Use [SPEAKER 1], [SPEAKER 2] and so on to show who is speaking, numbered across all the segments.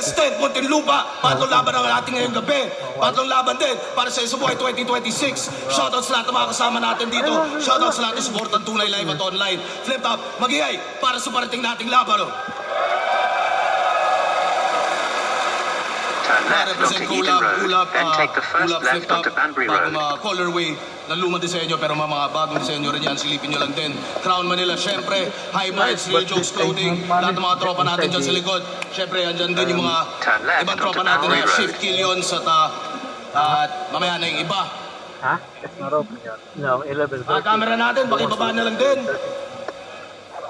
[SPEAKER 1] State, Muntinlupa. Patlong laban ang ating ngayong gabi. Patlong laban din para sa Isubuhay 2026. Shoutout sa lahat ng mga kasama natin dito. Shoutout sa lahat ng support ng Tunay Live at online. Flip Top, mag-iay para sa parating nating laban.
[SPEAKER 2] Turn left onto Eden Road, then take the first left onto Banbury Road.
[SPEAKER 1] Colorway na lumang disenyo pero mga bagong disenyo rin yan. Silipin nyo lang din. Crown Manila, syempre. High Minds, Real Jokes Clothing. Lahat ng mga tropa natin dyan sa likod. Syempre, andyan din yung mga ibang tropa natin na Shift Killions at mamaya na yung iba.
[SPEAKER 3] Ha? No, 11.
[SPEAKER 1] Camera natin, bakibaba na lang din.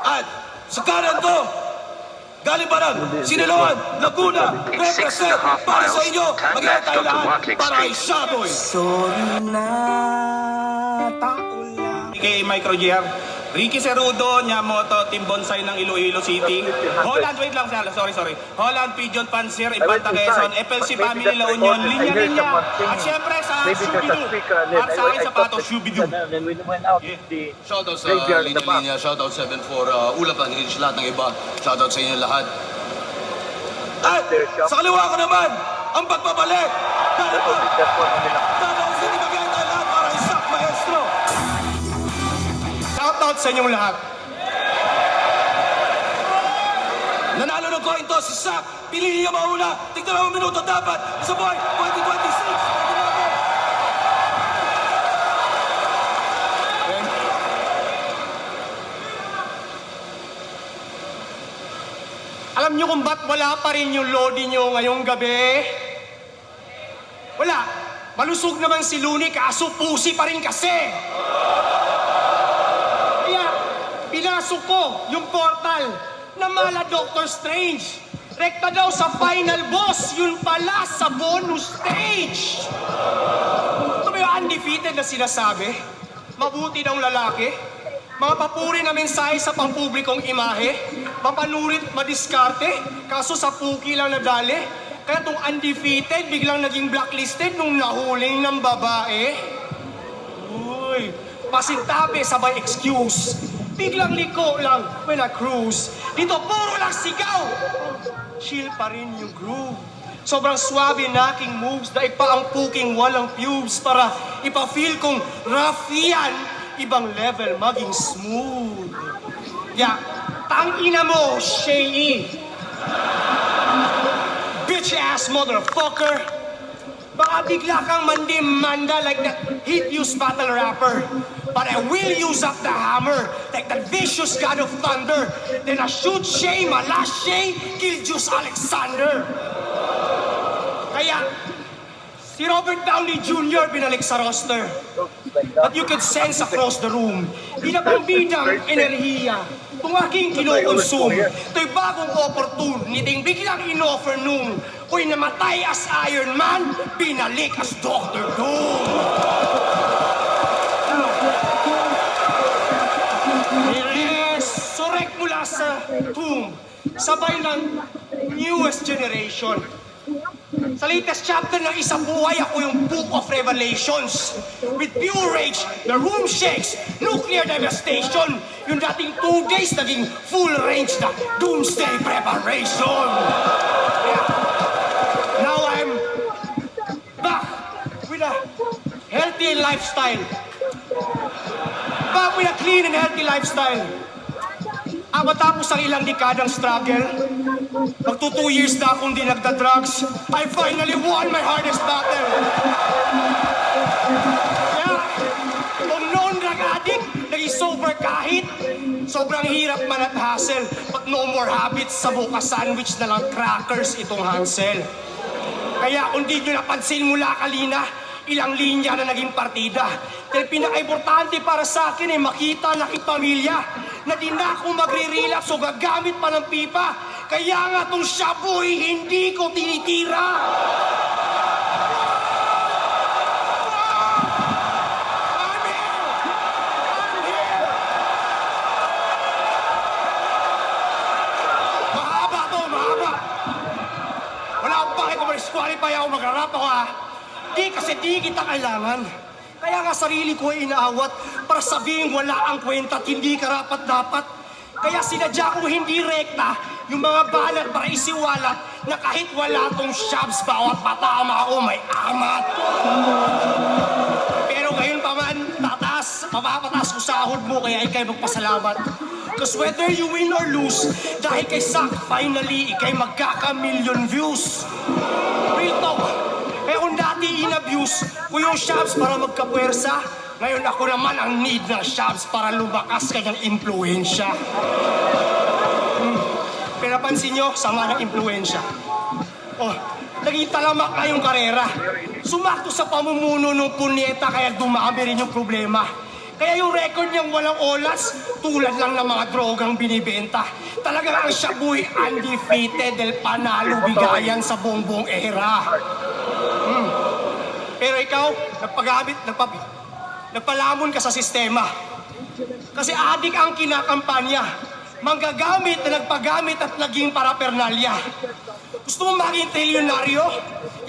[SPEAKER 1] At sa kanan ko, galing pa ng Siniloan, Laguna, represent para sa inyo. Mag-iwan tayo lahat para kay Shaboy.
[SPEAKER 4] Sorry na, tao lang.
[SPEAKER 5] Kay Micro GR, Ricky Cerudo, Nyamoto, Team Bonsai ng Iloilo City. Holland, wait lang, sorry. Holland, Pigeon Panzer, Ibanta Quezon, FLC Family La Union, Linya. At syempre sa Shubidu. Para sa akin sapatos, Shubidu.
[SPEAKER 3] Then we went out the
[SPEAKER 1] Shoutout sa Linya, shoutout 74, Ulapan, Hinge, lahat ng iba. Shoutout sa inyo lahat. At sa kaliwa ko naman, ang pagbabalik. Tanaw sa tinagyan tayo lahat para isak maestro.
[SPEAKER 5] Shoutout sa inyong lahat.
[SPEAKER 1] Nanalo ng coin toss si Sak. Piliin niya mauna. Tignan ang minuto dapat. Sa buhay 2026.
[SPEAKER 5] Alam nyo kung ba't wala pa rin yung lodi nyo ngayong gabi? Wala. Malusog naman si Looney, kaso pusi pa rin kasi. Kaya, pinasok ko yung portal na mala Doctor Strange. Rekta daw sa final boss, yun pala sa bonus stage. Ito ba yung undefeated na sinasabi? Mabuti daw lalaki? Mga papuri na mensahe sa pampublikong imahe? Mapanurit, madiskarte? Kaso sa puki lang nadali? Kaya itong undefeated biglang naging blacklisted nung nahuling ng babae? Uy, pasintabi sabay excuse. Biglang liko lang when I cruise. Dito puro lang sigaw. Chill pa rin yung groove. Sobrang swabe na aking moves. Daig pa ang puking walang pubes para ipa-feel kong rough yan. Ibang level maging smooth. Yeah, tangina mo, Shay. Bitch ass motherfucker. Baka bigla kang mandi-manda like that hit-use battle rapper. But I will use up the hammer like that vicious god of thunder. Then I shoot Shay, malash Shay, kill Juice Alexander. Kaya, si Robert Downey Jr. binalik sa roster. But you could sense across the room, di na pang bidang enerhiya. Kung aking kinokonsume, ito'y bagong opportunity biglang in-offer nung ko'y namatay as Iron Man, binalik as Dr. Doom. Resurrect mula sa tomb, sabay ng newest generation. Sa latest chapter ng Isang Buhay, ako yung Book of Revelations. With pure rage, the room shakes, nuclear devastation. Yung dating 2 days, naging full range na doomsday preparation. Yeah. Now I'm back with a healthy lifestyle. Back with a clean and healthy lifestyle. Matapos ang ilang dekadang struggle, magto 2 years na akong di nagda-drugs, I finally won my hardest battle. Kaya, kung noon drug addict, naging sober kahit, sobrang hirap man at hassle, but no more habits, sa buka sandwich na lang crackers itong Hansel. Kaya kung di nyo napansin mula kalina, ilang linya na naging partida. Dahil pinaka-importante para sa akin ay makita na pamilya na di na ako magre-relapse o gagamit pa ng pipa. Kaya nga tong Shaboy, hindi ko tinitira. I'm here! Mahaba to, mahaba. Wala akong bakit kung mag-disqualify ako, mag-rap ako ha. Di kasi di kita kailangan. Kaya nga sarili ko ay inaawat para sabihin wala ang kwenta at hindi karapat-dapat. Kaya sinadya kong hindi rekta yung mga balat para isiwalat na kahit wala tong shabs, bawat patama ako may amat. Pero ngayon pa man, mapapataas ko sahod mo, kaya ikay magpasalamat. Because whether you win or lose, dahil kay Zack, finally, ikay magkaka-million views. Real talk. Kaya kung dati in-abuse ko yung shabs para magkapuwersa, ngayon ako naman ang need ng shabs para lumakas kanyang impluensya. Pero napansin nyo, sama ng impluensya. Oh, naging talamak na yung karera. Sumakto sa pamumuno ng punyeta kaya dumami rin yung problema. Kaya yung record niyang walang olas, tulad lang ng mga drogang binibenta. Talagang ang Shabuy undefeated del panalo bigayan sa buong era. Pero ikaw, nagpalamon ka sa sistema. Kasi adik ang kinakampanya. Manggagamit na nagpagamit at naging parapernalya. Gusto mo maging trilyonaryo?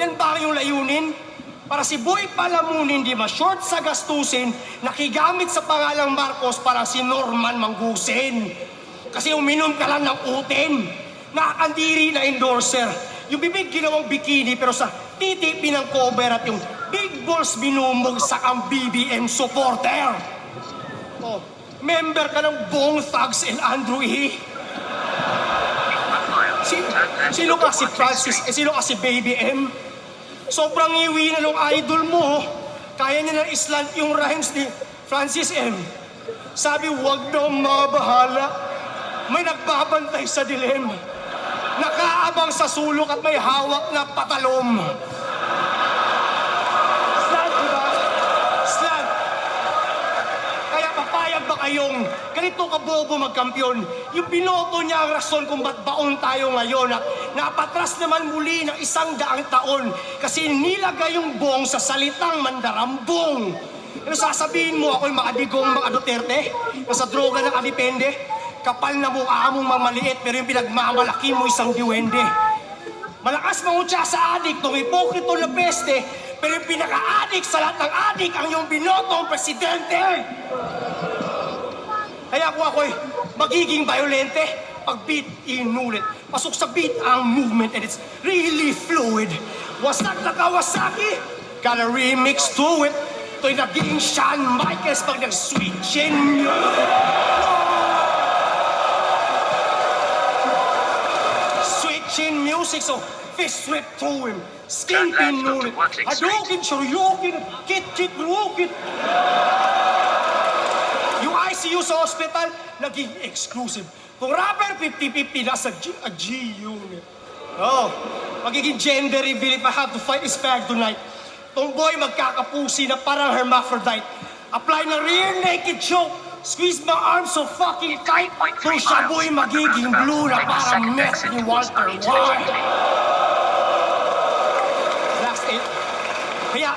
[SPEAKER 5] Yan ba yung layunin? Para si Boy Palamunin di ma-short sa gastusin, nakigamit sa pangalang Marcos para si Norman manggusin. Kasi uminom ka lang ng utin. Nakakandiri na endorser. Yung bibig ginawang bikini pero sa titi pinang cover at yung big balls binumog sa kang BBM supporter. Oh, member ka ng Bong Thugs and Andrew E. Sino ka si Francis? Sino ka si Baby M? Sobrang iwi na nung idol mo. Kaya niya ng islant yung rhymes ni Francis M. Sabi, huwag daw mabahala. May nagbabantay sa dilim. Nakaabang sa sulok at may hawak na patalom. Slant, diba? Slant. Kaya papayag ba kayong ganito kabobo magkampiyon? Yung binoto niya ang rason kung ba't baon tayo ngayon at napatras naman muli ng 100 taon kasi nilagay yung Bong sa salitang mandarambong. Ano sasabihin mo ako'y makadigong mga Duterte na sa droga ng adipende? Kapal na mukha mong mamaliit pero yung pinagmamalaki mo isang diwende. Malakas mangutya sa adik tong ipokrito na peste pero yung pinaka-adik sa lahat ng adik ang yung binotong presidente. Kaya kung ako'y magiging violente, pag beat, inulit. Pasok sa beat ang movement and it's really fluid. Wasak na Kawasaki, got a remix to it. Ito'y naging Shawn Michaels pag nag-switchin nyo. Switchin music, so fist whip to him. Skin pin nulit. Hadouken, shoryuken, kit-kit, rukit. Yung ICU sa hospital, naging exclusive. Kung rapper, 50-50, nasa G-unit. Oh, magiging gender reveal if I have to fight this fag tonight. Tomboy magkakapusi na parang hermaphrodite. Apply na rear naked choke. Squeeze my arms so fucking tight. Kung Shabuy magiging blue na parang meth ni Walter White. Last 8. Kaya,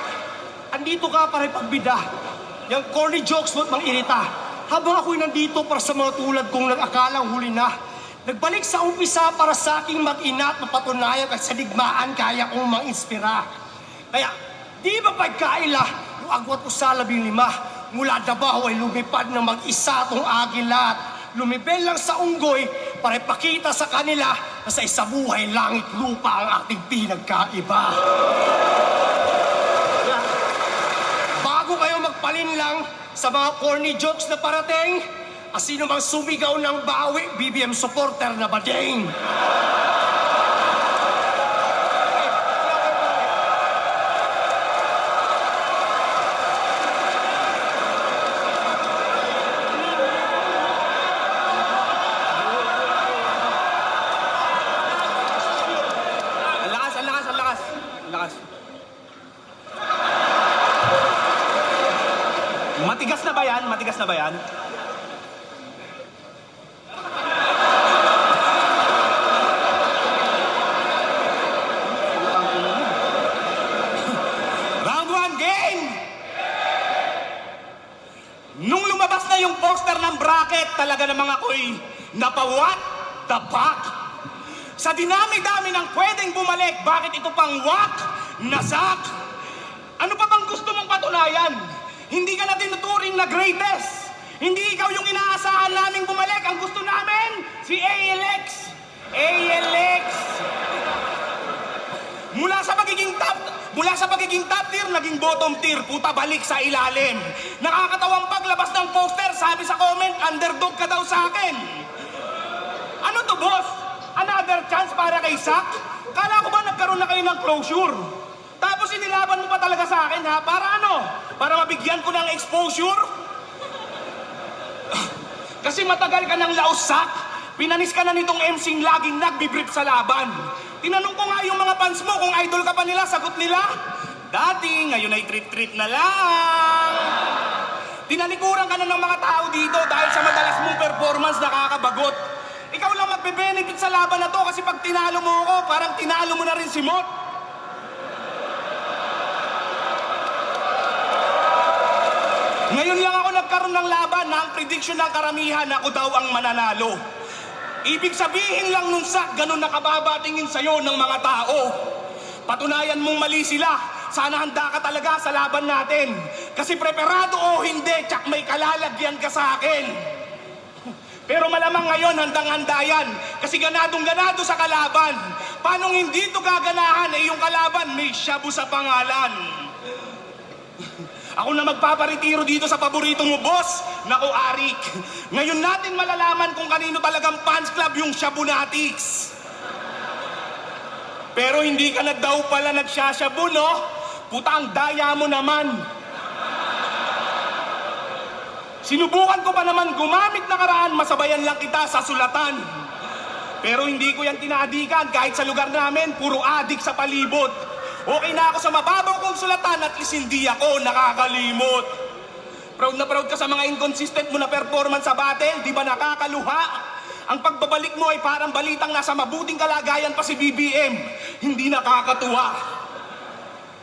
[SPEAKER 5] andito ka para pagbida. Yung corny jokes mo't mang irita. Habang ako'y nandito para sa mga tulad kong nag-akalang huli na. Nagbalik sa umpisa para sa aking mag-ina at mapatunayan at sa digmaan kaya kong mang-inspira. Kaya, di ba pagkaila, yung agwat ko sa 15, mula Davao ay lumipad ng mag-isa tong agila at lumibel lang sa unggoy para ipakita sa kanila na sa isabuhay langit lupa ang ating pinagkaiba. Kaya, bago kayo magpalinlang sa mga corny jokes na parating, sino mang sumigaw ng bawi, BBM supporter na bading.
[SPEAKER 6] Lakas. Matigas na ba yan? Matigas na ba yan? Round 1, game! Nung lumabas na yung poster ng bracket, talaga namang ako'y napawat the fuck. Sa dinami-dami ng pwedeng bumalik, bakit ito pang wak na Zack? Ano pa bang gusto mong patunayan? Hindi ka na tinuturing na greatest. Hindi ikaw yung inaasahan naming bumalik. Ang gusto namin, si ALX. ALX! Mula sa pagiging top tier, naging bottom tier, puta balik sa ilalim. Nakakatawang paglabas ng poster, sabi sa comment, underdog ka daw sa akin. Ano to, boss? Another chance para kay Sak? Kala ko ba nagkaroon na kayo ng closure? Tapos inilaban mo pa talaga sa akin, ha? Para ano? Para mabigyan ko ng exposure? Kasi matagal ka ng laos-sak. Pinanis ka na nitong MC'ng laging nagbibrief sa laban. Tinanong ko nga yung mga fans mo kung idol ka pa nila, sagot nila, dati, ngayon ay trip-trip na lang. Tinalikuran ka na ng mga tao dito dahil sa madalas mong performance nakakabagot. Ikaw lang magbe-benefit sa laban na to kasi pag tinalo mo ako, parang tinalo mo na rin si Mot. Ngayon lang ako nagkaroon ng laban na ang prediction ng karamihan na ako daw ang mananalo. Ibig sabihin lang nung Sak, ganun nakababa tingin sa'yo ng mga tao. Patunayan mong mali sila. Sana handa ka talaga sa laban natin. Kasi preparado o hindi, tsak may kalalagyan ka sa akin. Pero malamang ngayon handang-handa yan. Kasi ganadong-ganado sa kalaban. Paanong hindi ito gaganahan yung kalaban may shabu sa pangalan? Ako na magpaparetiro dito sa paborito mo, boss. Naku, Arik. Ngayon natin malalaman kung kanino talagang fans club yung Shabunatics. Pero hindi ka na daw pala nagsashabu, no? Puta, ang daya mo naman. Sinubukan ko pa naman gumamit na karaan, masabayan lang kita sa sulatan. Pero hindi ko yan tinadikan kahit sa lugar namin, puro adik sa palibot. Okay na ako sa mababaw kong sulatan at least hindi ako nakakalimot. Proud na proud ka sa mga inconsistent mo na performance sa battle, di ba nakakaluha? Ang pagbabalik mo ay parang balitang nasa mabuting kalagayan pa si BBM. Hindi nakakatuwa.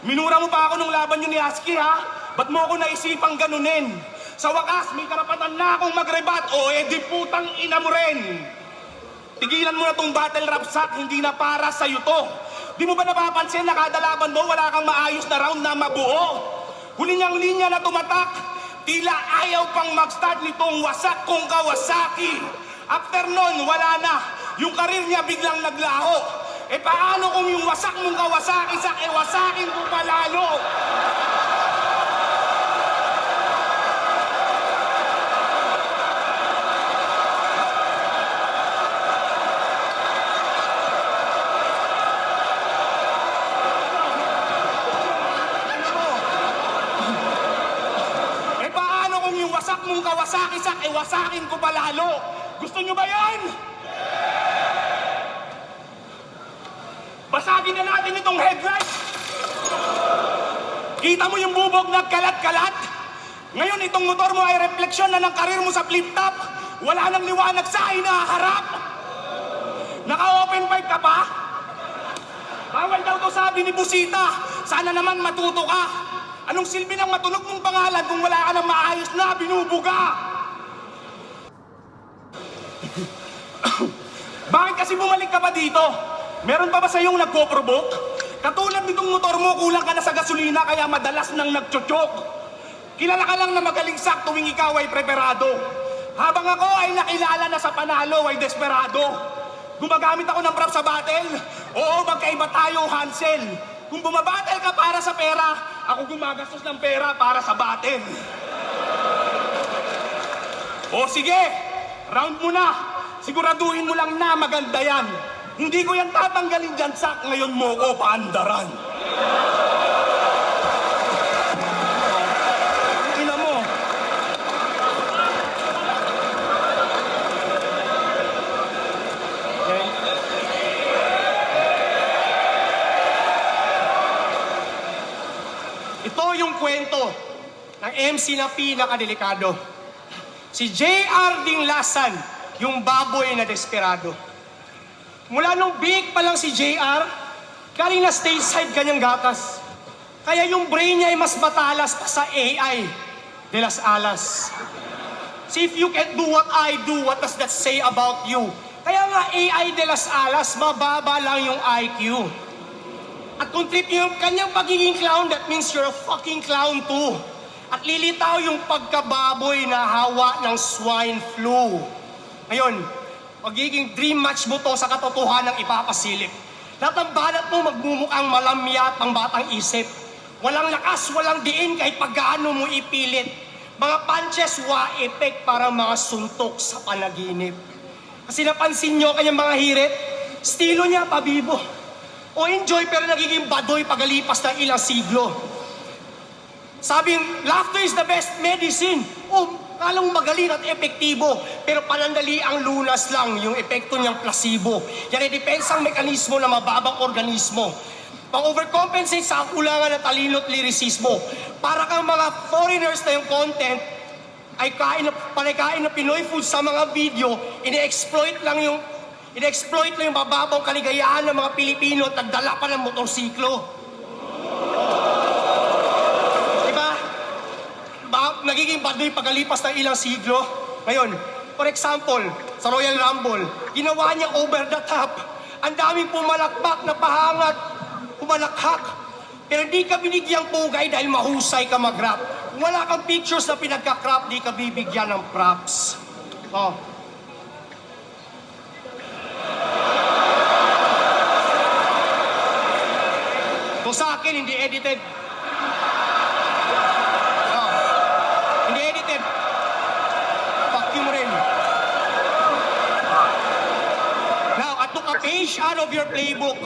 [SPEAKER 6] Minura mo pa ako nung laban yun ni Husky, ha? Ba't mo ako naisipang ganunin? Sa wakas, may karapatan na akong magrebat o edi putang ina mo rin. Tigilan mo na tong battle rap, Sak, hindi na para sa'yo to. Di mo ba napapansin na kada laban mo wala kang maayos na round na mabuo? Huli niyang linya na tumatak, tila ayaw pang mag-start nitong wasak kong Kawasaki. After nun, wala na. Yung karir niya biglang naglaho. E paano kung yung wasak mong Kawasaki, Sak, wasakin ko palalo? Wasak mong Kawasaki, Sak, wasakin ko palalo. Gusto nyo ba yan? Basagin na natin itong headlight. Kita mo yung bubog nagkalat-kalat? Ngayon itong motor mo ay refleksyon na ng karir mo sa flip-top. Wala nang liwanag sa inaharap. Naka-open pipe ka pa? Bawal daw to sabi ni Busita. Sana naman matuto ka. Anong silbi ng matunog mong pangalan kung wala ka ng maayos na binubuga? Bakit kasi bumalik ka pa dito? Meron pa ba sa iyong nagpo-provoke? Katulad nitong motor mo, kulang ka na sa gasolina kaya madalas nang nagchochok. Kilala ka lang na magaling Sak tuwing ikaw ay preparado. Habang ako ay nakilala na sa panalo ay desperado. Gumagamit ako ng prop sa battle? Oo, magkaiba tayo, Hansel. Kung bumabattle ka para sa pera, ako gumagastos ng pera para sa battle. O sige, round mo na. Siguraduhin mo lang na maganda yan. Hindi ko yan tatanggalin dyan, Sak. Ngayon mo ko paandaran. Ina mo. Ito yung kwento ng MC na pinakadelikado. Si J.R. Dinglasan, yung baboy na desperado. Mula nung big pa lang si J.R., galing na stage side kanyang gatas. Kaya yung brain niya ay mas matalas pa sa AI de las alas. See, if you can do what I do, what does that say about you? Kaya nga AI de las alas, mababa lang yung IQ. At kung trip niyo yung kanyang pagiging clown, that means you're a fucking clown too. At lilitaw yung pagkababoy na hawa ng swine flu. Ngayon, magiging dream match mo to sa katotohanan ng ipapasilip.
[SPEAKER 5] Lahat ng balat mo magmumukhang malamya at pangbatang isip. Walang lakas, walang diin kahit paggaano mo ipilit. Mga punches, wa-effect parang mga suntok sa panaginip. Kasi napansin nyo kanyang mga hirit, estilo niya pabibo. O enjoy pero nagiging badoy pagalipas ng ilang siglo. Sabing, laughter is the best medicine. O, kala mo magaling at epektibo, pero panandali ang lunas lang yung epekto niyang placebo. Yan ay depensang mekanismo ng mababang organismo. Pang-overcompensate sa kulangan ng talino at lirisismo. Para kang mga foreigners na yung content ay panikain na Pinoy food sa mga video, ine-exploit lang yung mababang kaligayahan ng mga Pilipino at nagdala pa ng motorsiklo. Diba? Nagiging badoy pagalipas ng ilang siglo. Ngayon, for example, sa Royal Rumble, ginawa niya over the top. Ang daming pumalakpak na pahangat, pumalakhak. Pero di ka binigyang pugay dahil mahusay ka mag-rap. Kung wala kang pictures na pinagka-crop, di ka bibigyan ng props. Oh. Kung sa akin, hindi edited. Oh. Hindi edited. Fuck you mo rin. Now, I took a page out of your playbook.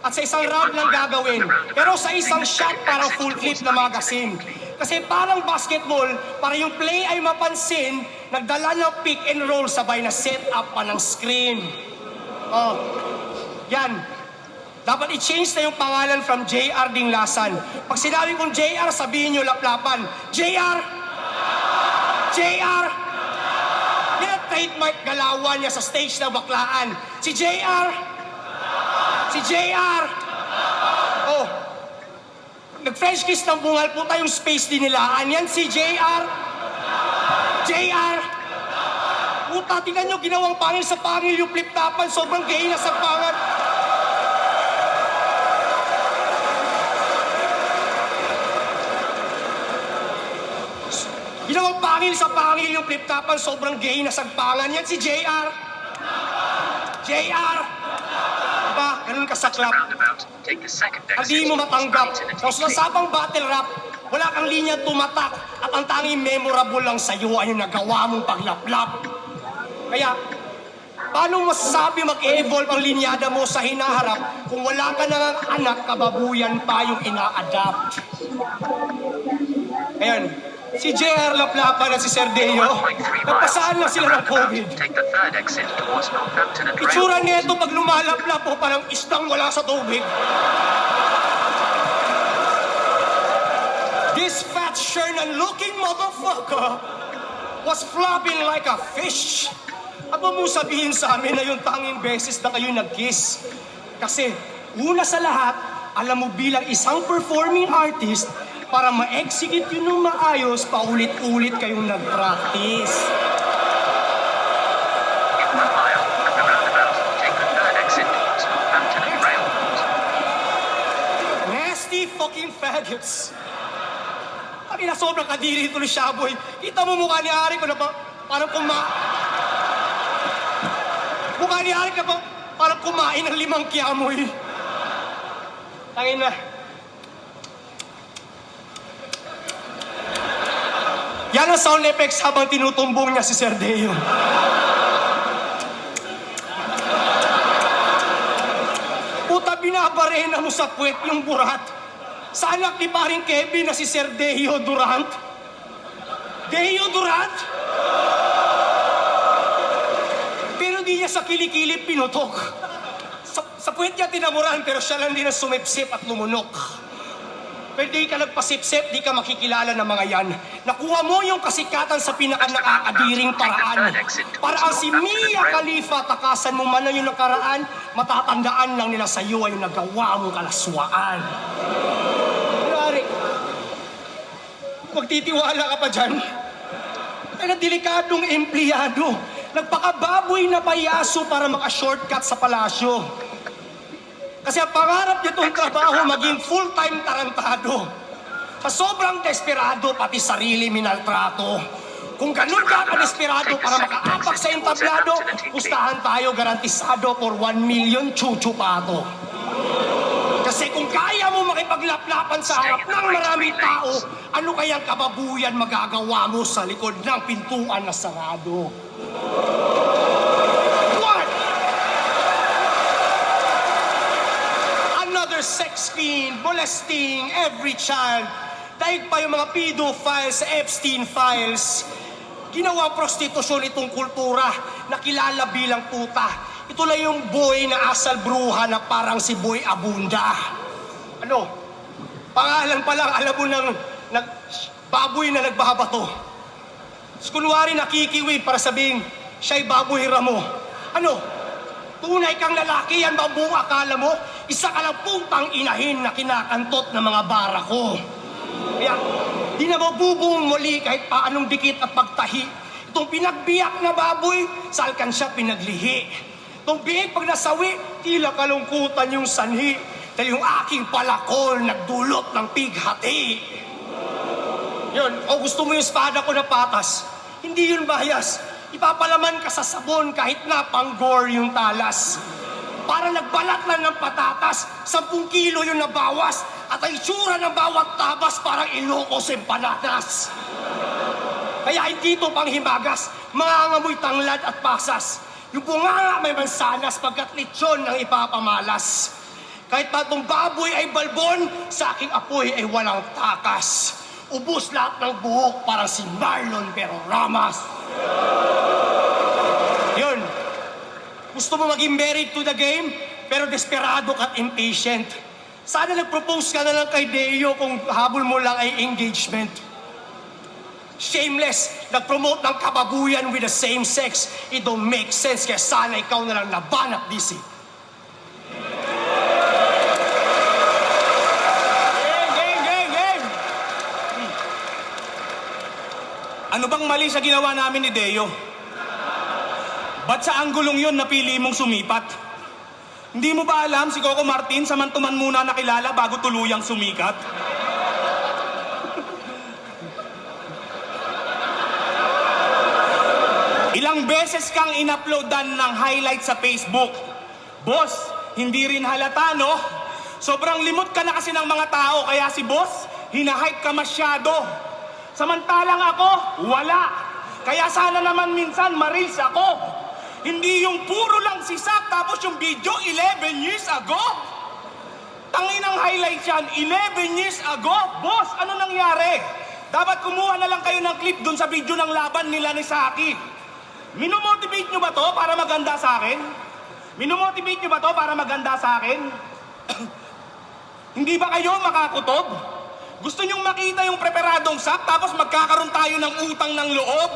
[SPEAKER 5] At sa isang round lang gagawin. Pero sa isang shot, parang full clip na magazine. Kasi parang basketball, para yung play ay mapansin, nagdala ng pick and roll sabay na set up pa ng screen. Oh. Yan. Dapat i-change na yung pangalan from JR Dinglasan. Pag sinabi kong JR, sabihin nyo laplapan. JR! JR! Yan ang trademark galawan niya sa stage na baklaan. Si JR! Si JR! Oh, nag-French kiss ng bungal po tayong space din nilaan. Yan si JR! JR! Puta, tingnan nyo, ginawang pangil sa pangil yung flip-tapan. Sobrang gay na sa pangal. Ginawang pangil sa pangil yung flip-tapan. Sobrang gay na sagpangan. Yan si JR! JR! Diba? Ganun kasaklap. Hindi mo matanggap. Tapos nasabang battle rap, wala kang linya tumatak at ang tanging memorable lang sa'yo ay yung nagawa mong paglaplap. Kaya, paano masasabi mag-evolve ang linyada mo sa hinaharap kung wala ka nang anak, kababuyan pa yung ina-adapt? Ayan, si JR Laplapan at si Sir Deo, nagpasaan lang sila ng COVID. Itsura nito pag lumalaplap po, parang isdang wala sa tubig. This fat Shernan-looking motherfucker was flopping like a fish. At mo sabihin sa amin na yung tanging beses na kayo nag-kiss. Kasi, una sa lahat, alam mo bilang isang performing artist, para ma-execute yun ng maayos, paulit-ulit kayong nag-practice. Nasty fucking faggots. Ang ina, sobrang kadiri ito ni Shaboy. Kita mo mukha ni Arik ko na parang mukha ni Arik na parang kumain ng 5 kiamoy. Tangin na. Yan ang sound effects habang tinutumbong niya si Sir Deo. Puta, binabarena mo sa puwet yung burat. Sa anak ni paring Kevin na si Sir Deo Durant. Deo Durant? Pero di niya sa kilikili pinutok. Sa puwet niya tinamuran pero siya lang din ang sumipsip at lumunok. Pero di ka nagpasipsip, di ka makikilala ng mga yan. Nakuha mo yung kasikatan sa pinaka-nakakadiring paraan. Parang si Mia Khalifa, takasan mo man na yung nakaraan, matatandaan lang nila sa iyo ay yung nagawa mong kalaswaan. Kunwari, magtitiwala ka pa dyan. Ay na delikadong empleyado. Nagpakababoy na payaso para maka-shortcut sa palasyo. Kasi ang pangarap niya itong trabaho maging full-time tarantado. Sa sobrang desperado, pati sarili minaltrato. Kung ganun ka ka-desperado para makaapak sa entablado, pustahan tayo garantisado for 1 million chuchupato. Kasi kung kaya mo makipaglaplapan sa harap ng maraming tao, ano kayang kababuyan magagawa mo sa likod ng pintuan na sarado? What? Another sex fiend molesting every child. Dahil pa yung mga pedophiles sa Epstein files, ginawa prostitusyon itong kultura na kilala bilang puta. Ito lang yung boy na asal bruha na parang si Boy Abunda. Ano? Pangalan pa lang, alam mo ng baboy na nagbabato. Kunwari nakikiwi para sabihin, siya'y baboy ramo. Ano? Tunay kang lalaki, yan ba ang buong akala mo? Isa ka lang putang inahin na kinakantot ng mga barako. Kaya, di na mabubong muli kahit paanong dikit at pagtahi. Itong pinagbiyak na baboy, sa alkansya pinaglihi. Itong biig pag nasawi, tila kalungkutan yung sanhi. Dahil yung aking palakol nagdulot ng pighati. Yun, o gusto mo yung espada ko na patas, hindi yun bias. Ipapalaman ka sa sabon kahit na panggor yung talas. Para nagbalat lang ng patatas, 10 kilo yung nabawas. At ang itsura ng bawat tabas parang Ilocos empanadas. Kaya hindi ito panghimagas, mangangamoy tanglad at pasas. Yung bunganga may mansanas pagkat lechon ang ipapamalas. Kahit pa itong baboy ay balbon, sa aking apoy ay walang takas. Ubus lahat ng buhok parang si Marlon pero Ramas. Yun. Gusto mo maging married to the game, pero desperado at impatient. Sana nag-propose ka na lang kay Deo kung habol mo lang ay engagement. Shameless, nag-promote ng kababuyan with the same sex. It don't make sense, kaya sana ikaw na lang nabanat, DC.
[SPEAKER 6] Game! Ano bang mali sa ginawa namin ni Deo? Ba't sa anggulong yun napili mong sumipat? Hindi mo ba alam si Coco Martin samantuman muna nakilala bago tuluyang sumikat? Ilang beses kang in-uploadan ng highlight sa Facebook. Boss, hindi rin halata, no? Sobrang limot ka na kasi ng mga tao, kaya si boss, hinahype ka masyado. Samantalang ako, wala. Kaya sana naman minsan ma-reels ako. Hindi yung puro lang sisak, tapos yung video 11 years ago. Tanginang highlight yan, 11 years ago. Boss, ano nangyari? Dapat kumuha na lang kayo ng clip dun sa video ng laban nila ni Saki. Minomotivate nyo ba to para maganda sa akin? Minomotivate nyo ba to para maganda sa akin? Hindi ba kayo makakutob? Gusto nyong makita yung preparadong sak tapos magkakaroon tayo ng utang ng loob?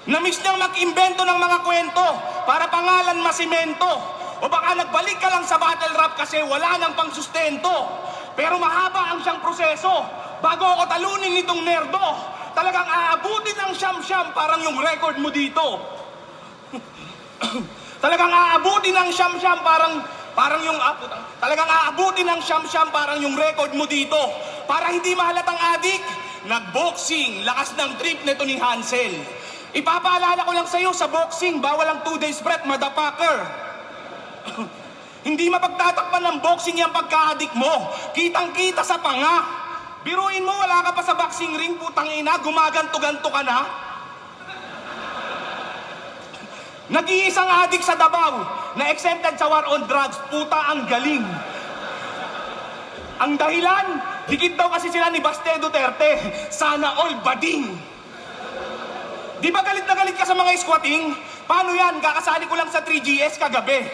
[SPEAKER 6] Namiss niyang mag-imbento ng mga kwento para pangalan masimento. O baka nagbalik ka lang sa battle rap kasi wala nang pangsustento. Pero mahaba ang siyang proseso bago ako talunin nitong nerdo. Talagang aabutin ng siyam-siyam parang yung record mo dito. Talagang aabutin ng siyam-siyam parang yung talagang aabutin ng siyam-siyam parang yung record mo dito. Para hindi mahalatang adik, nag-boxing, lakas ng trip nito ni Hansel. Ipapaalala ko lang sa'yo sa boxing, bawal ang 2 days prep, motherfucker. Hindi mapagtatakpan ng boxing yung pagka-adik mo. Kitang-kita sa panga. Biruin mo, wala ka pa sa boxing ring, putang ina, gumaganto-ganto ka na. Nag-iisang adik sa Davao na exempted sa war on drugs, puta ang galing. Ang dahilan, dikit daw kasi sila ni Baste Duterte, sana all bading. Di ba galit na galit ka sa mga squatting? Paano yan? Kakasali ko lang sa 3GS kagabi.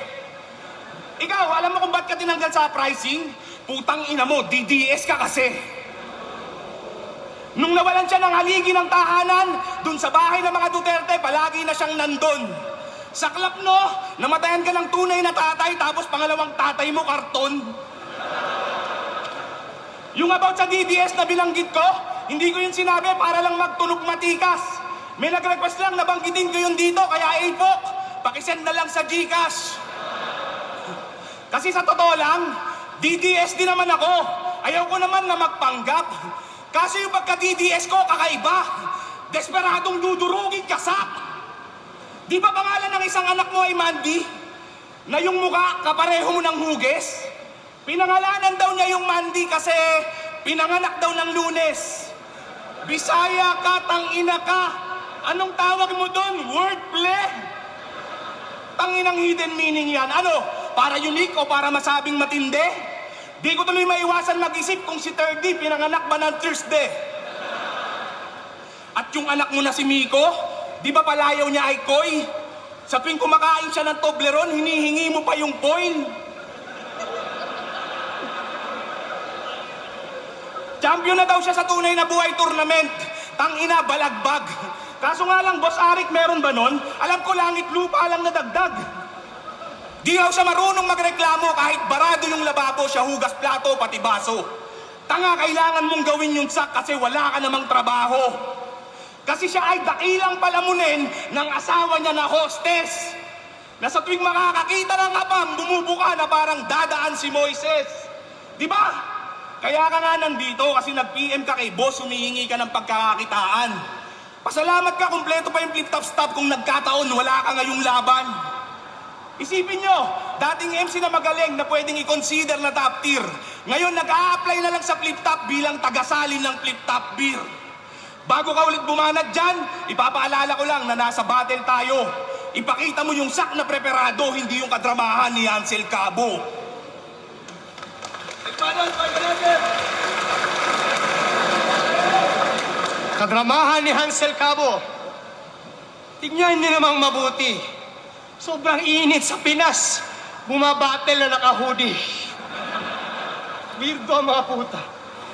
[SPEAKER 6] Ikaw, alam mo kung ba't ka tinanggal sa pricing? Putang ina mo, DDS ka kasi. Nung nawalan siya ng haligi ng tahanan, dun sa bahay ng mga Duterte, palagi na siyang nandun. Saklap no, namatayan ka ng tunay na tatay, tapos pangalawang tatay mo, karton. Yung about sa DDS na binanggit ko, hindi ko yun sinabi para lang magtunog matikas. May nag-request lang, nabanggitin ko yun dito, kaya ipok, pakisend na lang sa GCash. Kasi sa totoo lang, DDS din naman ako. Ayaw ko naman na magpanggap. Kasi yung pagka-DDS ko, kakaiba. Desperadong dudurugin ka, Sak! Di ba pangalan ng isang anak mo ay Mandy? Na yung muka kapareho mo ng hugis? Pinangalanan daw niya yung Mandy kasi pinanganak daw ng Lunes. Bisaya ka, tangina ka. Anong tawag mo doon? Wordplay? Tanginang hidden meaning yan. Ano? Para unique o para masabing matindi? Di ko tuloy maiwasan mag-isip kung si Thirdy pinanganak ba ng Thursday. At yung anak mo na si Miko, di ba palayaw niya ay Koy? Sa tuwing kumakain siya ng Toblerone, hinihingi mo pa yung coin. Champion na daw siya sa tunay na buhay tournament. Tangina, balagbag. Kaso nga lang, Boss Arik, meron ba nun? Alam ko, langit lupa lang nadagdag. Di raw siya marunong magreklamo kahit barado yung lababo, siya hugas plato, pati baso. Tanga, kailangan mong gawin yung sak kasi wala ka namang trabaho. Kasi siya ay dakilang palamunin ng asawa niya na hostess. Na sa tuwing makakakita ng kapam, bumubuka na parang dadaan si Moises. Di ba? Kaya ka nga nandito kasi nag-PM ka kay boss, humihingi ka ng pagkakakitaan. Pasalamat ka, kumpleto pa yung flip-top stop kung nagkataon, wala ka ngayong laban. Isipin nyo, dating MC na magaling na pwedeng i-consider na top tier. Ngayon, nag-a-apply na lang sa flip-top bilang tagasalin ng flip-top beer. Bago ka ulit bumanat dyan, ipapaalala ko lang na nasa battle tayo. Ipakita mo yung sak na preparado, hindi yung kadramahan ni Ansel Cabo.
[SPEAKER 5] Kadramahan ni Hansel Cabo. Tingnan niyo namang mabuti. Sobrang init sa Pinas. Bumabattle na naka-hoodie. Weirdo ang mga puta.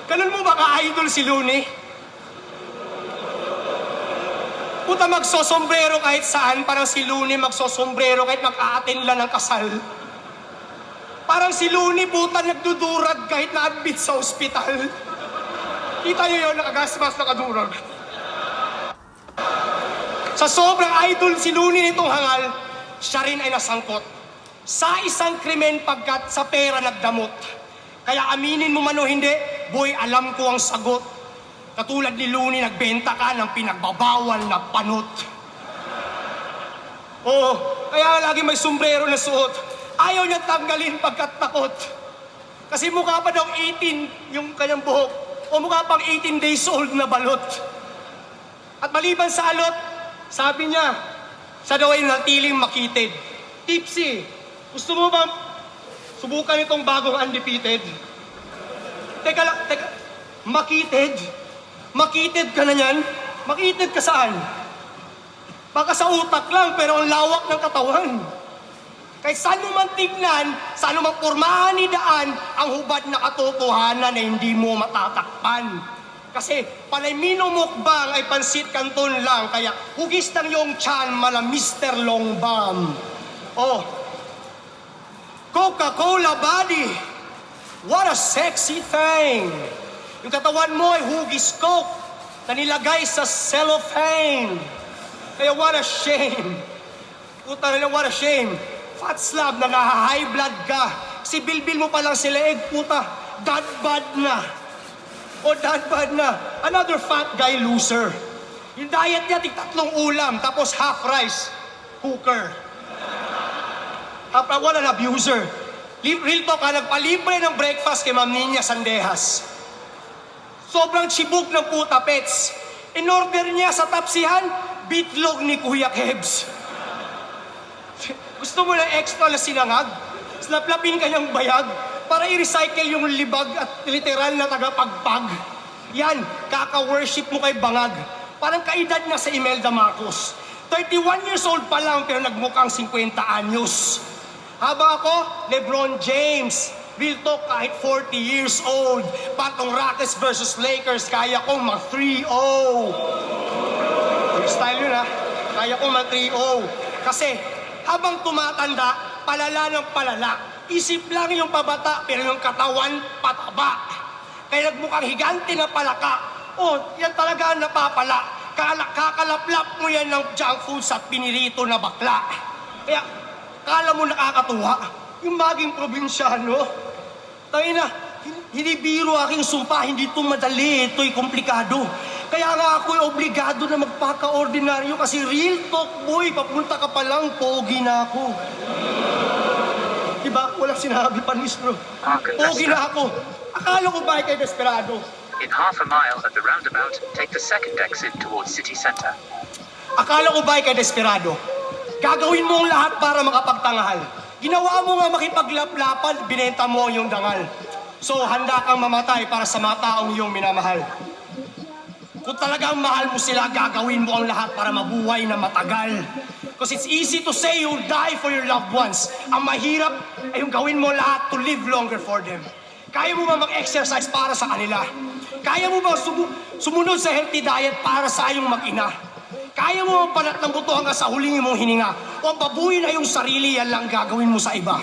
[SPEAKER 5] Ganun mo ba ka-idol si Looney? Puta, magsosombrero kahit saan. Parang si Looney magsosombrero kahit mag-a-attend lang ng kasal. Parang si Looney, puta, nagdudurag kahit na-admit sa ospital. Kita niyo yun, nakagasmas, nakadurag. Sa sobrang idol si Looney nitong hangal, siya rin ay nasangkot sa isang krimen pagkat sa pera nagdamot. Kaya aminin mo man o hindi, boy, alam ko ang sagot. Katulad ni Looney, nagbenta ka ng pinagbabawal na panot. Oo, kaya lagi may sombrero na suot. Ayaw niya tanggalin pagkat takot. Kasi mukha pa daw 18 yung kanyang buhok. O mukha pang 18 days old na balot. At maliban sa alot, sabi niya, sa daw ay natiling makitid. Tipsy, gusto mo ba subukan itong bagong undefeated? Teka, makitid? Makitid ka na yan? Makitid ka saan? Baka sa utak lang, pero ang lawak ng katawan. Kahit saan mo man tignan, saan mo man pormahan ni daan, ang hubad na katotohanan na hindi mo matatakpan. Kasi panay minumukbang ay pansit kanton lang, kaya hugis ng iyong tiyan mala Mr. Longbam. Oh, Coca-Cola body, what a sexy thing. Yung katawan mo ay hugis Coke na nilagay sa cellophane. Kaya what a shame. Puta na what a shame. Fat slab na high blood ka. Si Bilbil mo palang si leeg, puta. Dad bad na. O dad bad na. Another fat guy loser. Yung diet niya, tig-3 ulam, tapos half rice. Cooker. What an abuser. Real talk, nagpalibre ng breakfast kay Ma'am Niña Sandejas. Sobrang chibuk ng puta, pets. In order niya sa tapsihan, bitlog ni Kuya Kebs. Gusto mo ng extra na sinangag? Slaplapin kanyang bayag para i-recycle yung libag at literal na tagapagpag. Yan, kaka-worship mo kay Bangag. Parang kaedad na sa Imelda Marcos. 31 years old pa lang pero nagmukhang 50 anyos. Haba ako, LeBron James. Real talk, kahit 40 years old. Patong Rockets versus Lakers, kaya kong mag 3-0. Style yun ha. Kaya kong mag 3-0. Kasi habang tumatanda, palala ng palala. Isip lang yung pabata, pero yung katawan, pataba. Kaya nagmukhang higante na palaka. Oh, yan talaga ang napapala. Kakalaplap mo yan ng junk food sa pinirito na bakla. Kaya, kala mo nakakatuwa, yung maging probinsyano. Tayo na, hindi biro aking sumpa, hindi ito madali, ito'y komplikado. Kaya nga ako'y obligado na magpaka-ordinaryo kasi real talk, boy, papunta ka pa lang, pogi na ako. Diba? Walang sinabi pa, bro. Pogi na ako. Akala ko ba kay Desperado?
[SPEAKER 2] In half a mile at the roundabout, take the second exit towards city center.
[SPEAKER 5] Akala ko ba kay Desperado? Gagawin mo ang lahat para makapagtanghal. Ginawa mo nga makipaglaplapan, binenta mo ang iyong dangal. So, handa kang mamatay para sa mga taong iyong minamahal. Kung talagang mahal mo sila, gagawin mo ang lahat para mabuhay na matagal. Because it's easy to say you'll die for your loved ones. Ang mahirap ay yung gawin mo lahat to live longer for them. Kaya mo ba mag-exercise para sa kanila? Kaya mo ba sumunod sa healthy diet para sa iyong mag-ina? Kaya mo ang panat ng buto hanggang sa huling mong hininga? O ang babuhin na yung sarili, yan lang gagawin mo sa iba?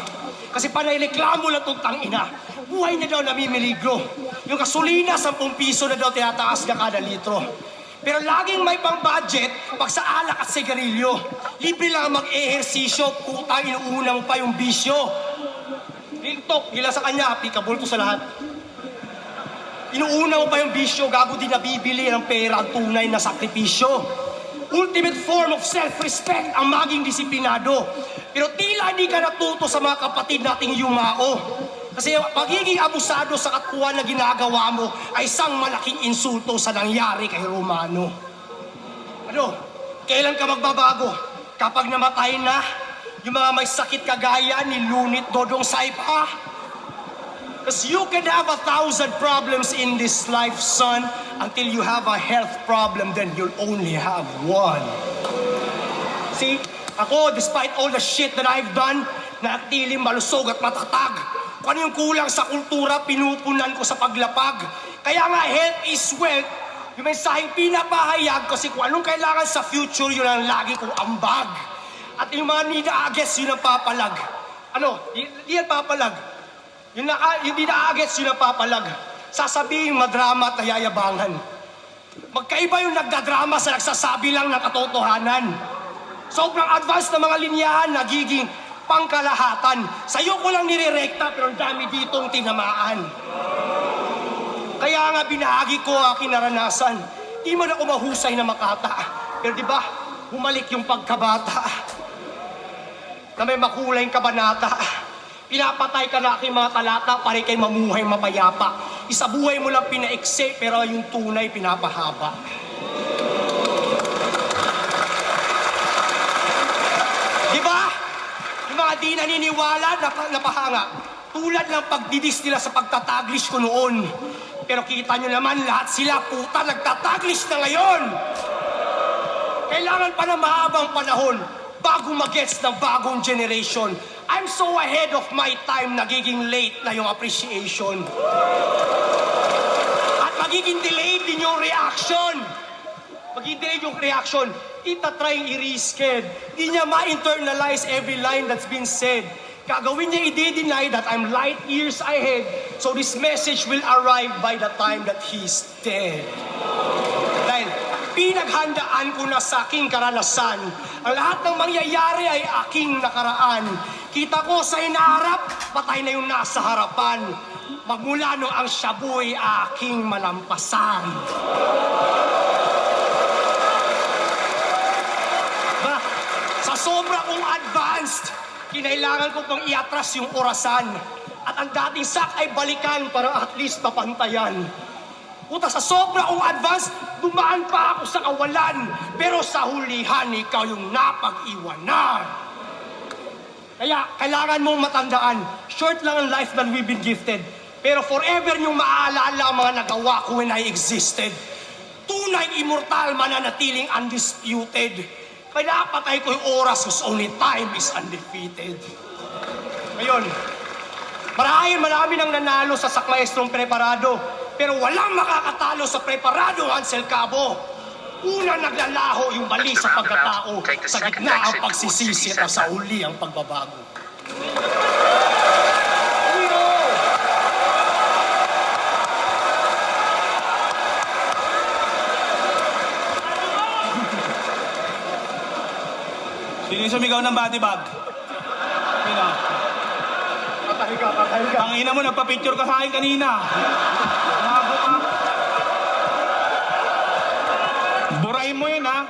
[SPEAKER 5] Kasi panay-reklamo lang itong tangina. Buhay na daw namimiligro. Yung gasolina, 10 piso na daw tinataas na kada litro. Pero laging may pang-budget pag sa alak at sigarilyo. Libre lang mag-ehersisyo, putang inuuna mo pa yung bisyo. Real talk, gila sa kanya, applicable to sa lahat. Inuuna mo pa yung bisyo, gago din nabibili ng pera ang tunay na sakripisyo. Ultimate form of self-respect ang maging disiplinado. Pero tila hindi ka natuto sa mga kapatid nating yumao. Kasi pagiging abusado sa katpuan na ginagawa mo ay isang malaking insulto sa nangyari kay Romano. Ano? Kailan ka magbabago? Kapag namatay na, yung mga may sakit kagaya ni Lunit Dodong Saipa? Because you can have 1,000 problems in this life, son, until you have a health problem, then you'll only have one. See, ako, despite all the shit that I've done, natiling malusog at matatag. Kung ano yung kulang sa kultura, pinupunan ko sa paglapag. Kaya nga, health is wealth. Yung mensaheng pinapahayag kasi kung anong kailangan sa future, yun ang lagi kong ambag. At yung mga nida-agets, yun ang papalag. Ano? Di yan papalag. Yung nida-agets, yun ang papalag. Sasabihin madrama at nayayabangan. Magkaiba yung nagdadrama sa nagsasabi lang ng katotohanan. Sobrang advanced na mga linyahan, nagiging pangkalahatan. Sa'yo ko lang nirerekta, pero ang dami ditong tinamaan. Kaya nga binahagi ko ang aking naranasan. Di man ako mahusay na makata. Pero di ba, bumalik yung pagkabata. Na may makulayng kabanata. Pinapatay ka na aking mga talata para kay mamuhay mapayapa. Isabuhay mo lang pinaikse, pero yung tunay pinapahaba. Di ba? Yung mga di naniniwala, napahanga. Tulad ng pagdidis nila sa pagtataglish ko noon. Pero kita nyo naman, lahat sila puta nagtataglish na ngayon. Kailangan pa ng mahabang panahon bago mag-gets ng bagong generation. I'm so ahead of my time, nagiging late na yung appreciation. At magiging delayed din yung reaction. Magiging delayed yung reaction. Itatry i-risked. Di niya ma-internalize every line that's been said. Gagawin niya i-deny that I'm light years ahead, so this message will arrive by the time that he's dead. Dahil pinaghandaan ko na sa aking karanasan, ang lahat ng mangyayari ay aking nakaraan. Kita ko sa hinaharap, patay na yung nasa harapan. Magmula no ang shabu'y aking malampasan. Sa sobra kong advanced, kinailangan ko pang iatras yung orasan. At ang dating sak ay balikan para at least mapantayan. Puta, sa sobra kong advanced, dumaan pa ako sa kawalan. Pero sa hulihan, ikaw yung napag-iwanan. Kaya, kailangan mong matandaan, short lang ang life that we've been gifted. Pero forever niyong maaalala ang mga nagawa ko when I existed. Tunay immortal, mananatiling undisputed. Kaya patay ko yung oras whose only time is undefeated. Ngayon, marami nang nanalo sa sakmaestrong preparado, pero walang makakatalo sa preparado Hansel Cabo. Una naglalaho yung mali sa pagkatao, sa gitna ang pagsisisi at sa uli ang pagbabago.
[SPEAKER 6] Sino yung sumigaw ng body bag? Sino?
[SPEAKER 5] Patay ka.
[SPEAKER 6] Ang ina mo, nagpa-picture ka sa akin kanina. Bago ka. Tandaan mo yun, ha?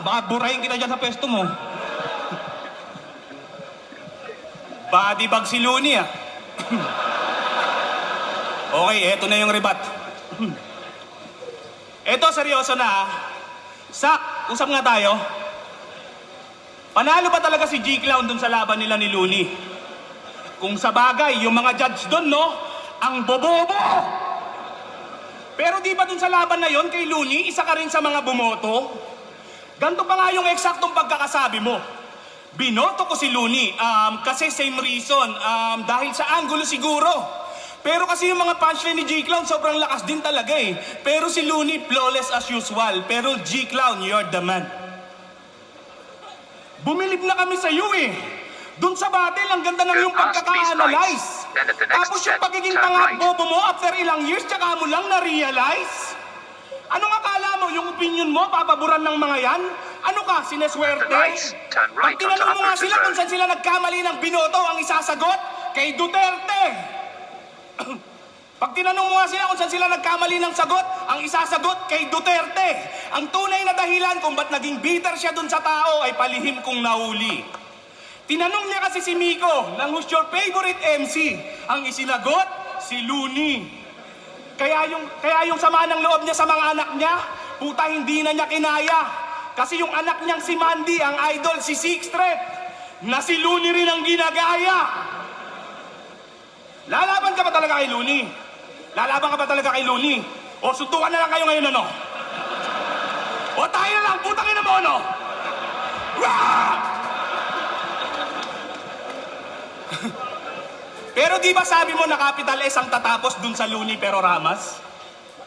[SPEAKER 6] Baka burahin kita dyan sa pwesto mo. Body bag si Looney, ah. Okay, eto na yung rebat. Eto, seryoso na, ha? Sak, usap nga tayo. Panalo ba talaga si G-Clown dun sa laban nila ni Looney? Kung sa bagay, yung mga judge dun, no? Ang bobobo! Pero di ba dun sa laban na yon kay Looney, isa ka rin sa mga bumoto? Ganto pa nga yung eksaktong pagkakasabi mo. Binoto ko si Looney, kasi same reason, dahil sa angulo siguro. Pero kasi yung mga punchline ni G-Clown, sobrang lakas din talaga eh. Pero si Looney, flawless as usual. Pero G-Clown, you're the man. Bumilib na kami sa iyo eh. Doon sa battle, ang ganda ng yung pagkaka-analyze. Tapos yung pagiging tanga-bobo mo after ilang years, tsaka mo lang na-realize? Anong akala mo? Yung opinion mo, papaboran ng mga yan? Ano ka, sineswerte? Pag tinanong mo nga sila kung saan sila nagkamali ng binoto, ang isasagot, kay Duterte. Pag tinanong mo nga sila kung saan sila nagkamali ng sagot, ang isasagot kay Duterte. Ang tunay na dahilan kung ba't naging bitter siya dun sa tao ay palihim kong nahuli. Tinanong niya kasi si Miko ng who's your favorite MC. Ang isinagot, si Looney. Kaya yung sama ng loob niya sa mga anak niya, puta hindi na niya kinaya. Kasi yung anak niyang si Mandy, ang idol, si Six Threat, na si Looney rin ang ginagaya. Lalaban ka ba talaga kay Looney? Lalaban ka ba talaga kay Looney? O suntukan na lang kayo ngayon, ano? O tayo na lang, putang ina mo, ano? Wah! Pero di ba sabi mo na capital S ang tatapos dun sa Looney pero Ramas?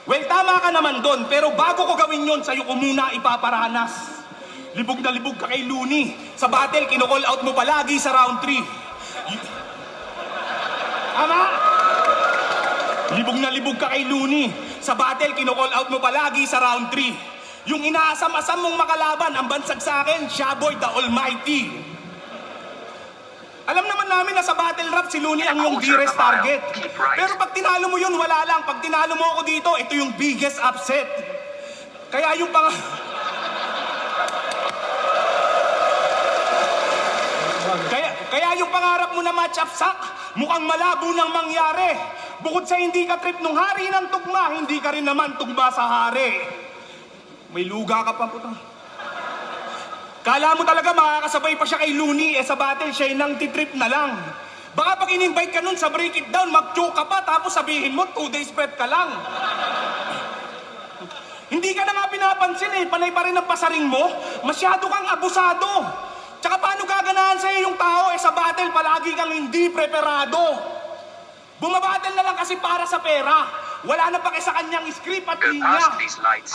[SPEAKER 6] Well, tama ka naman dun, pero bago ko gawin yon, sa'yo ko muna ipaparanas. Libog na libog ka kay Looney. Sa battle, kinocall out mo palagi sa round 3. Tama? Libog na libog ka kay Looney. Sa battle, kinocall out mo palagi sa round 3. Yung inaasam-asam mong makalaban, ang bansag sa akin, Shaboy the Almighty. Alam naman namin na sa battle rap, si Looney ang yung dearest target. Pero pag tinalo mo yun, wala lang. Pag tinalo mo ako dito, ito yung biggest upset. Kaya yung Kaya yung pangarap mo na match-up sak, mukhang malabo nang mangyari. Bukod sa hindi ka trip nung hari ng tugma, hindi ka rin naman tugma sa hari. May luga ka pa, puta. Kala mo talaga makakasabay pa siya kay Looney, sa battle siya nang titrip na lang. Baka pag in-invite ka nun sa break it down, mag-choke ka pa, tapos sabihin mo, 2 days prep ka lang. Hindi ka na nga pinapansin eh, panay pa rin ang pasaring mo, masyado kang abusado. Tsaka paano gaganahan sa'yo yung tao, sa battle palagi kang hindi preparado. Bumabattle na lang kasi para sa pera. Wala na pake sa kanyang script at linya.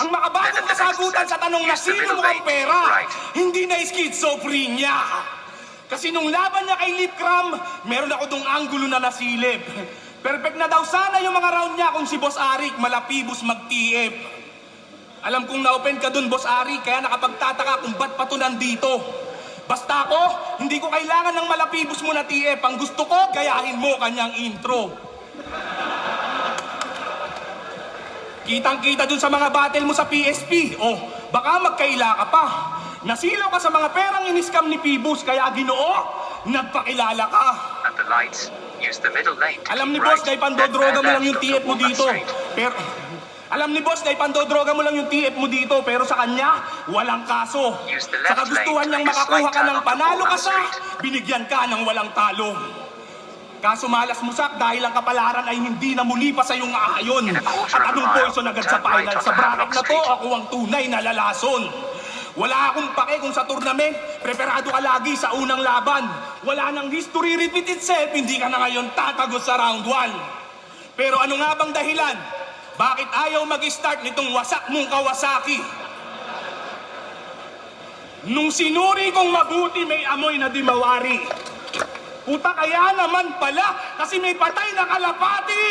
[SPEAKER 6] Ang makabagong kasagutan sa tanong na sino mo ang pera, hindi na schizophrenia. Kasi nung laban niya kay Lip Cram, meron ako dong anggulo na nasilip. Perfect na daw sana yung mga round niya kung si Boss Arik malapibos mag-TF. Alam kong na-open ka dun, Boss Arik, kaya nakapagtataka kung ba't pa to nandito. Basta ako, hindi ko kailangan ng malapibos mo na TF. Ang gusto ko, gayahin mo kanyang intro. Kitang-kita dun sa mga battle mo sa PSP. Oh, baka magkaila ka pa. Nasilaw ka sa mga perang iniskam ni Pibus, kaya Ginoo, nagpakilala ka.
[SPEAKER 2] At the lights, use the middle lane.
[SPEAKER 6] Alam ni Boss na ipandodroga mo lang yung TF mo dito. Pero alam ni Boss na ipandodroga mo lang yung TF mo dito, pero sa kanya, walang kaso. Sa kagustuhan niyang makakuha ka ng panalo ka sa, binigyan ka ng walang talo. Kaso malas musak dahil ang kapalaran ay hindi na muli pa sa iyong aayon. At anong poison agad sa final? Sa bracket na to, ako ang tunay na lalason. Wala akong pake kung sa tournament, preparado ka lagi sa unang laban. Wala nang history repeat itself, hindi ka na ngayon tatagos sa round 1. Pero ano nga bang dahilan? Bakit ayaw mag-start nitong wasak mong Kawasaki? Nung sinuri kong mabuti, may amoy na di mawari. Puta, kaya naman pala, kasi may patay na kalapati!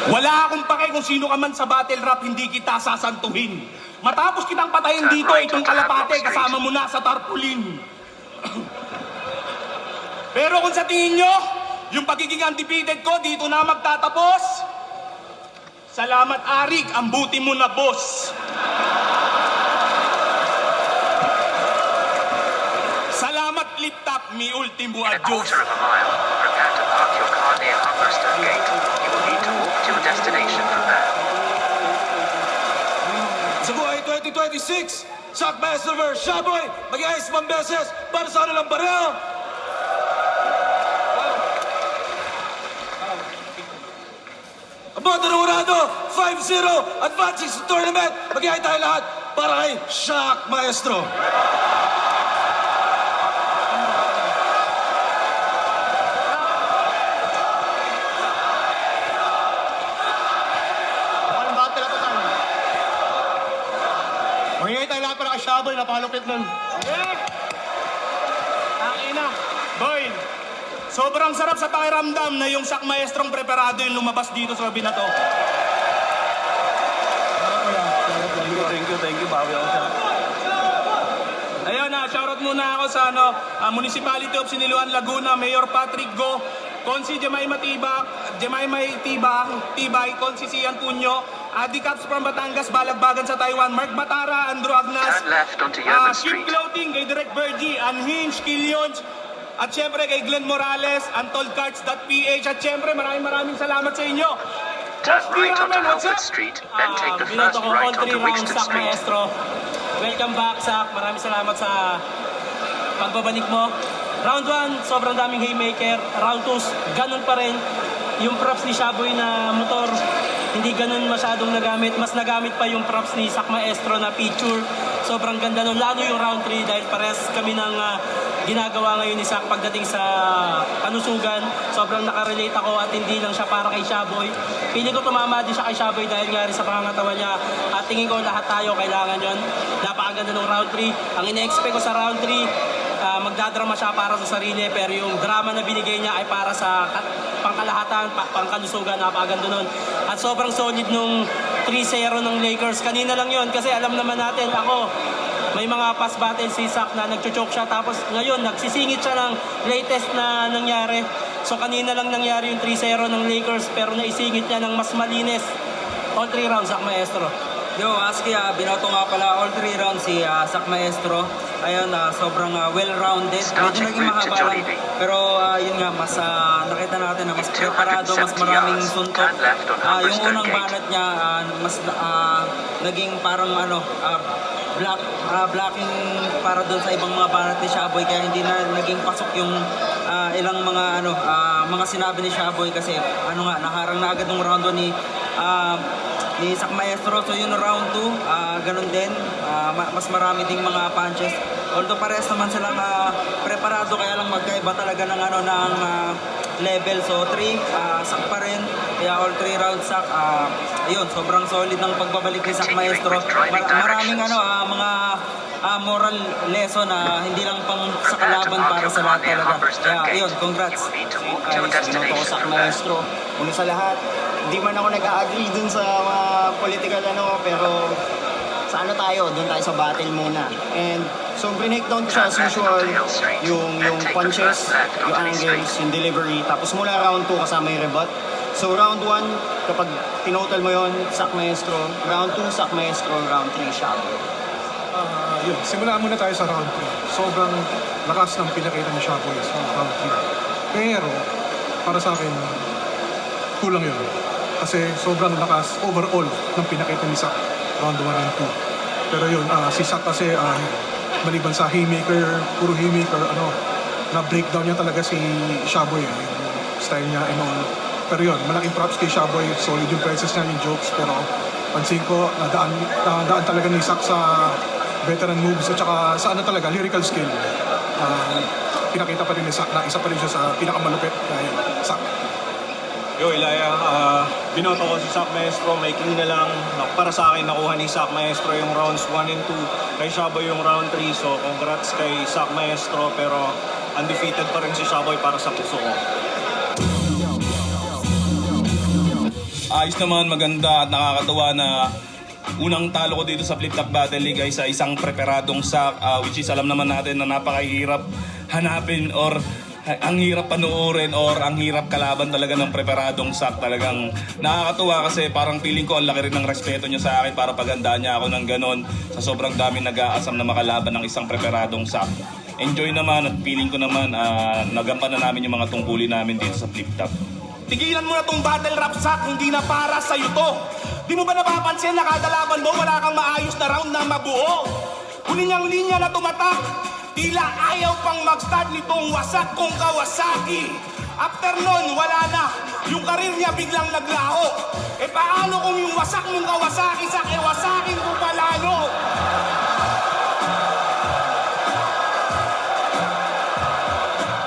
[SPEAKER 6] Wala akong pake kung sino ka man sa battle rap, hindi kita sasantuhin. Matapos kitang patayin dito, itong kalapate, kasama mo na sa tarpaulin. Pero kung sa tingin nyo, yung pagiging undefeated ko dito na magtatapos, salamat Arik, ang buti mo na boss. Salamat Liptap, mi ultimo
[SPEAKER 2] In a
[SPEAKER 6] adios.
[SPEAKER 2] quarter of a mile, prepare to park your car near Humberston Gate. You will need to walk to your destination from there.
[SPEAKER 4] Sa buhay 2026, Shock Master vs. Shaboy, mag-iayos 5 beses para sa kanilang baril. Aboto ng Urado, 5-0, advancing sa tournament. Mag-iayos tayo lahat para kay Shock Maestro.
[SPEAKER 5] Walang battle na to tayo. Magigay tayo lahat para kay Shaboy, napakalupit nun.
[SPEAKER 6] Tangina. Boy, sobrang sarap sa pakiramdam na yung Shock Maestrong preparado yung lumabas dito sa gabi na to.
[SPEAKER 3] Thank you, bawi ako siya.
[SPEAKER 6] Ayun na, shoutout muna ako sa Municipality of Siniluan, Laguna, Mayor Patrick Go, Consi Jemima Tibay, Consi Sian Punyo, Adi Caps from Batangas, Balagbagan sa Taiwan, Mark Batara, Andrew Agnas,
[SPEAKER 2] Turn left onto Yeoman
[SPEAKER 6] Ship
[SPEAKER 2] Street.
[SPEAKER 6] Clothing, kay Direk Bergie, Unhinged, Killions, at syempre kay Glenn Morales, UntolledCards.ph, at syempre maraming salamat sa inyo.
[SPEAKER 2] Turn
[SPEAKER 6] Boss
[SPEAKER 2] right onto
[SPEAKER 6] Piramen, what's up?
[SPEAKER 2] Halford Street, then take the
[SPEAKER 7] Binoto
[SPEAKER 2] first
[SPEAKER 7] ko
[SPEAKER 2] right
[SPEAKER 7] all 3
[SPEAKER 2] onto
[SPEAKER 7] rounds,
[SPEAKER 2] Wigston
[SPEAKER 7] Sak
[SPEAKER 2] Street.
[SPEAKER 7] Maestro. Welcome back, Sak. Maraming salamat sa pagbabalik mo. Round 1, sobrang daming haymaker. Round 2, ganun pa rin. Yung props ni Shaboy na motor, hindi ganun masyadong nagamit. Mas nagamit pa yung props ni Sak Maestro na picture. Sobrang ganda nun. Lalo yung round 3 dahil pares kami ng ginagawa ngayon ni Sak pagdating sa kanusugan. Sobrang nakarelate ako at hindi lang siya para kay Shaboy. Pili ko tumama din siya kay Shaboy dahil nga rin sa pangangatawan niya. At tingin ko lahat tayo kailangan yon. Napakaganda ng round 3. Ang ine-expect ko sa round 3, magdadrama siya para sa sarili, pero yung drama na binigay niya ay para sa pangkalahatan, pangkalusugan. Napakaganda nun. At sobrang solid nung 3-0 ng Lakers. Kanina lang yon kasi alam naman natin, ako, may mga pass battle si Sak na nagchuchok siya, tapos ngayon nagsisingit siya ng latest na nangyari. So kanina lang nangyari yung 3-0 ng Lakers, pero naisingit niya ng mas malinis. All 3 rounds, Sak Maestro.
[SPEAKER 8] Yo, Aski, binoto nga pala all 3 rounds si Sak Maestro. Ayun, sobrang well-rounded. Medyo naging mahaba lang. Pero yun nga, mas nakita natin na mas preparado, mas maraming suntok. Yung unang banat niya, mas naging parang blocking para doon sa ibang mga banat ni Shaboy, kaya hindi na naging pasok yung ilang mga sinabi ni Shaboy kasi naharang na agad ng round 1 ni Sak Maestro. So yun round 2, ganun din, mas marami ding mga punches. Although pares naman silang preparado, kaya lang magkaiba talaga ng level. So 3, Sak pa rin. Kaya all 3 rounds Sak. Ayun, sobrang solid ng pagbabalik ni Sak Maestro. Maraming mga moral lesson na hindi lang pang sa kalaban, para sa lahat talaga. Kaya ayun, congrats.
[SPEAKER 5] Binoto ko Sak Maestro. Una sa lahat, hindi man ako nag-agree dun sa mga political pero sa tayo, dun tayo sa battle muna. And so breakdown ko siya as usual, yung punches, yung angles, yung delivery. Tapos mula round 2 kasama yung rebut. So round 1, kapag tinotal mo yon, Sak Maestro. Round 2, Sak Maestro. Round 3, Shaboy.
[SPEAKER 9] Yun, simulaan muna tayo sa round 3. Sobrang lakas ng pinakita ni Shaboy sa round 3. Pero, para sa akin, kulang yun. Kasi sobrang lakas overall ng pinakita ni Sak round 1 and 2. Pero yun, si Sak kasi maliban sa haymaker, puro haymaker, na-breakdown niya talaga si Shaboy. Yung style niya and all. Pero yun, malaking props kay Shaboy. Solid yung presence niya, yung jokes. Pero pansin ko, nadaan talaga ni Sak sa veteran moves at saka sa talaga, lyrical skill. Pinakita pa rin ni Sak na isa pa rin siya sa pinakamalupit kay Sak.
[SPEAKER 3] Yo, Ilaya, binoto ko si Sak Maestro, making na lang. Para sa akin, nakuha ni Sak Maestro yung rounds 1 and 2. Kay Shaboy yung round 3, so congrats kay Sak Maestro. Pero undefeated pa rin si Shaboy para sa puso ko.
[SPEAKER 10] Ayos naman, maganda at nakakatuwa na unang talo ko dito sa Flip Top Battle League ay sa isang preparadong sack, which is alam naman natin na napakahirap hanapin or ang hirap panoorin or ang hirap kalaban talaga ng preparadong sack. Talagang nakakatuwa kasi parang feeling ko ang laki rin ng respeto niya sa akin para paghandaan niya ako ng ganon sa sobrang dami nag-aasam na makalaban ng isang preparadong sack. Enjoy naman at feeling ko naman nagampanan namin yung mga tungkulin namin dito sa Flip Top.
[SPEAKER 6] Tigilan mo na tong battle rap sack, hindi na para sa'yo to. Di mo ba napapansin na kada laban mo wala kang maayos na round na mabuo? Huli niyang linya na tumatak, tila ayaw pang mag-start nitong wasak kong Kawasaki. After nun, wala na. Yung karir niya biglang naglaho. E paano kung yung wasak mong Kawasaki sa Kawasakin ko palalo?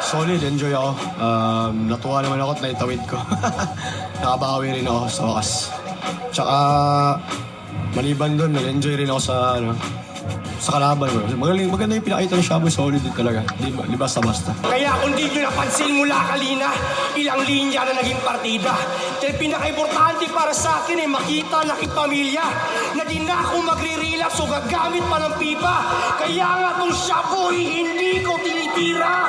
[SPEAKER 11] Solid, enjoy ako. Natuwa naman ako at naitawid ko. Nakabawi rin ako sa wakas. Tsaka, maliban doon, nag-enjoy rin ako sa kalaban ko. Maganda yung pinakita ng Shaboy, solid din talaga. Di basta-basta.
[SPEAKER 5] Kaya kung di nyo napansin mula kanina, ilang linya na naging partida. Dahil pinaka-importante para sa akin ay makita na pamilya na di na ako magre-relapse o gagamit pa ng pipa. Kaya nga tong Shaboy, hindi ko tinitira.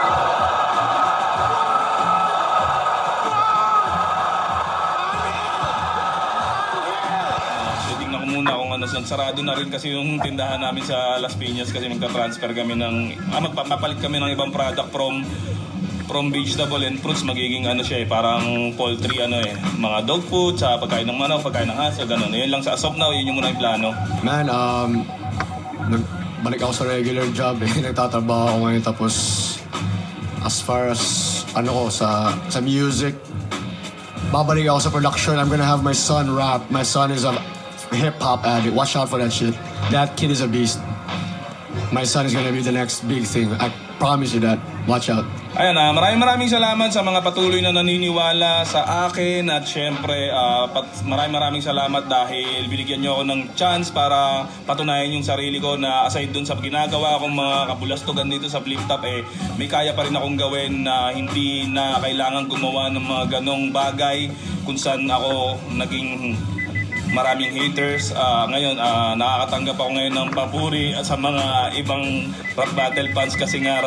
[SPEAKER 10] Muna kung sarado na rin kasi yung tindahan namin sa Las Piñas kasi magta-transfer kami magpapalit kami ng ibang product from vegetable and fruits. Magiging siya parang poultry mga dog food, sa pagkain ng manok, pagkain ng aso, ganun. Yun lang sa as of now, yun yung muna yung plano.
[SPEAKER 11] Man, balik ako sa regular job nagtatrabaho ako ngayon tapos as far as sa music, babalik ako sa production. I'm gonna have my son rap. My son is a hip-hop addict. Watch out for that shit. That kid is a beast. My son is gonna be the next big thing. I promise you that. Watch out.
[SPEAKER 10] Ayan, maraming salamat sa mga patuloy na naniniwala sa akin at syempre maraming salamat dahil binigyan nyo ako ng chance para patunayan yung sarili ko na aside dun sa ginagawa akong mga kabulastugan dito sa Flip Top may kaya pa rin akong gawin na hindi na kailangan gumawa ng mga ganong bagay kung saan ako naging maraming haters. Ngayon, nakakatanggap ako ngayon ng papuri sa mga ibang rap battle fans kasi nga